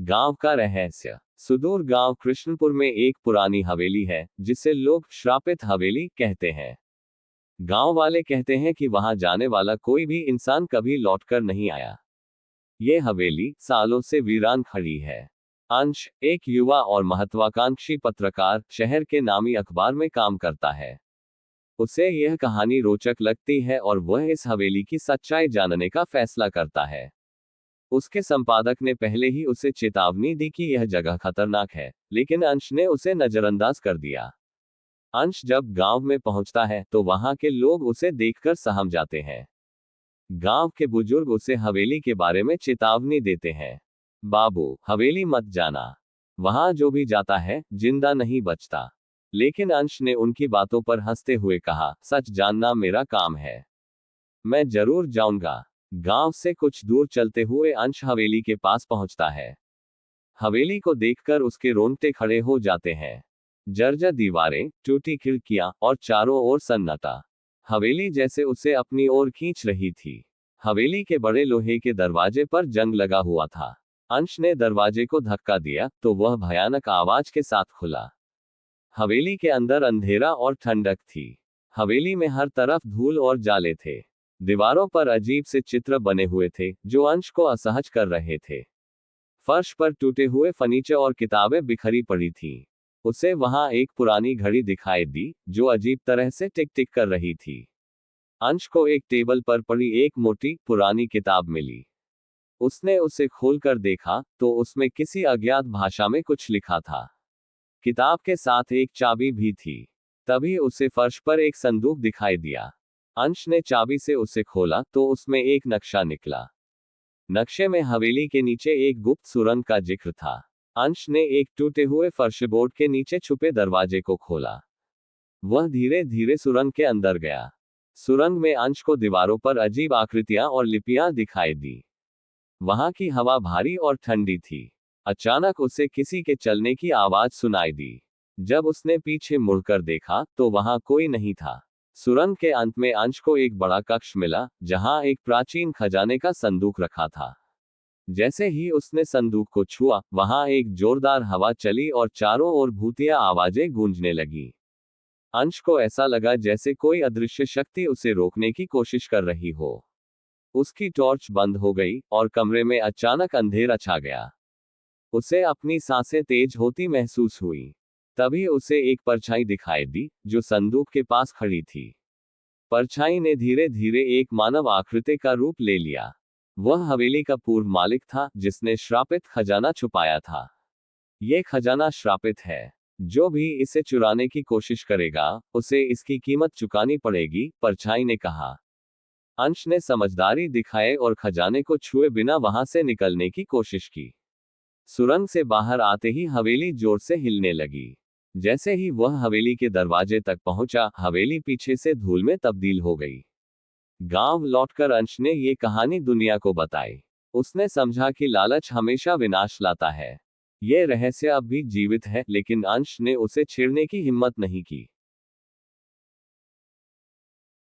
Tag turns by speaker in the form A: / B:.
A: गांव का रहस्य। सुदूर गांव कृष्णपुर में एक पुरानी हवेली है जिसे लोग श्रापित हवेली कहते हैं। गांव वाले कहते हैं कि वहां जाने वाला कोई भी इंसान कभी लौटकर नहीं आया। ये हवेली सालों से वीरान खड़ी है। अंश, एक युवा और महत्वाकांक्षी पत्रकार, शहर के नामी अखबार में काम करता है। उसे यह कहानी रोचक लगती है और वह इस हवेली की सच्चाई जानने का फैसला करता है। उसके संपादक ने पहले ही उसे चेतावनी दी कि यह जगह खतरनाक है, लेकिन अंश ने उसे नजरअंदाज कर दिया। अंश जब गांव में पहुंचता है तो वहां के लोग उसे देखकर सहम जाते हैं। गांव के बुजुर्ग उसे हवेली के बारे में चेतावनी देते हैं। बाबू, हवेली मत जाना, वहां जो भी जाता है जिंदा नहीं बचता। लेकिन अंश ने उनकी बातों पर हंसते हुए कहा, सच जानना मेरा काम है, मैं जरूर जाऊंगा। गांव से कुछ दूर चलते हुए अंश हवेली के पास पहुंचता है। हवेली को देखकर उसके रोंगटे खड़े हो जाते हैं। जर्जर दीवारें, टूटी खिड़कियां और चारों ओर सन्नाटा। हवेली जैसे उसे अपनी ओर खींच रही थी। हवेली के बड़े लोहे के दरवाजे पर जंग लगा हुआ था। अंश ने दरवाजे को धक्का दिया तो वह भयानक आवाज के साथ खुला। हवेली के अंदर अंधेरा और ठंडक थी। हवेली में हर तरफ धूल और जाले थे। दीवारों पर अजीब से चित्र बने हुए थे जो अंश को असहज कर रहे थे। फर्श पर टूटे हुए फर्नीचर और किताबें बिखरी पड़ी थीं। उसे वहां एक पुरानी घड़ी दिखाई दी जो अजीब तरह से टिक टिक कर रही थी। अंश को एक टेबल पर पड़ी एक मोटी पुरानी किताब मिली। उसने उसे खोलकर देखा तो उसमें किसी अज्ञात भाषा में कुछ लिखा था। किताब के साथ एक चाबी भी थी। तभी उसे फर्श पर एक संदूक दिखाई दिया। अंश ने चाबी से उसे खोला तो उसमें एक नक्शा निकला। नक्शे में हवेली के नीचे एक गुप्त सुरंग का जिक्र था। अंश ने एक टूटे हुए फर्शबोर्ड के नीचे छुपे दरवाजे को खोला। वह धीरे धीरे सुरंग के अंदर गया। सुरंग में अंश को दीवारों पर अजीब आकृतियां और लिपियां दिखाई दी। वहां की हवा भारी और ठंडी थी। अचानक उसे किसी के चलने की आवाज सुनाई दी। जब उसने पीछे मुड़कर देखा तो वहां कोई नहीं था। सुरंग के अंत में अंश को एक बड़ा कक्ष मिला जहां एक प्राचीन खजाने का संदूक रखा था। जैसे ही उसने संदूक को छुआ, वहां एक जोरदार हवा चली और चारों ओर भूतिया आवाजें गूंजने लगी। अंश को ऐसा लगा जैसे कोई अदृश्य शक्ति उसे रोकने की कोशिश कर रही हो। उसकी टॉर्च बंद हो गई और कमरे में अचानक अंधेरा छा गया। उसे अपनी सांसें तेज होती महसूस हुई। तभी उसे एक परछाई दिखाई दी जो संदूक के पास खड़ी थी। परछाई ने धीरे धीरे एक मानव आकृति का रूप ले लिया। वह हवेली का पूर्व मालिक था जिसने श्रापित खजाना छुपाया था। यह खजाना श्रापित है। जो भी इसे चुराने की कोशिश करेगा उसे इसकी कीमत चुकानी पड़ेगी, परछाई ने कहा। अंश ने समझदारी दिखाए और खजाने को छुए बिना वहां से निकलने की कोशिश की। सुरंग से बाहर आते ही हवेली जोर से हिलने लगी। जैसे ही वह हवेली के दरवाजे तक पहुंचा, हवेली पीछे से धूल में तब्दील हो गई। गांव लौटकर अंश ने ये कहानी दुनिया को बताई। उसने समझा कि लालच हमेशा विनाश लाता है। ये रहस्य अब भी जीवित है, लेकिन अंश ने उसे छेड़ने की हिम्मत नहीं की।